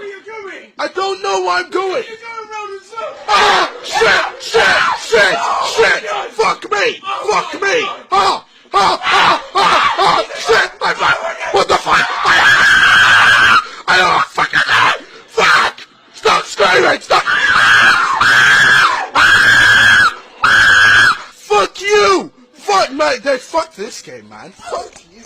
where you're going. I don't know where I'm going. You're going round in circles. Ah! Shit! Fuck me! Fuck me! Shit! What the fuck? I don't fucking know! Fuck! Stop screaming! Stop! Fuck you! Fuck, mate! Fuck this game, man. Fuck you!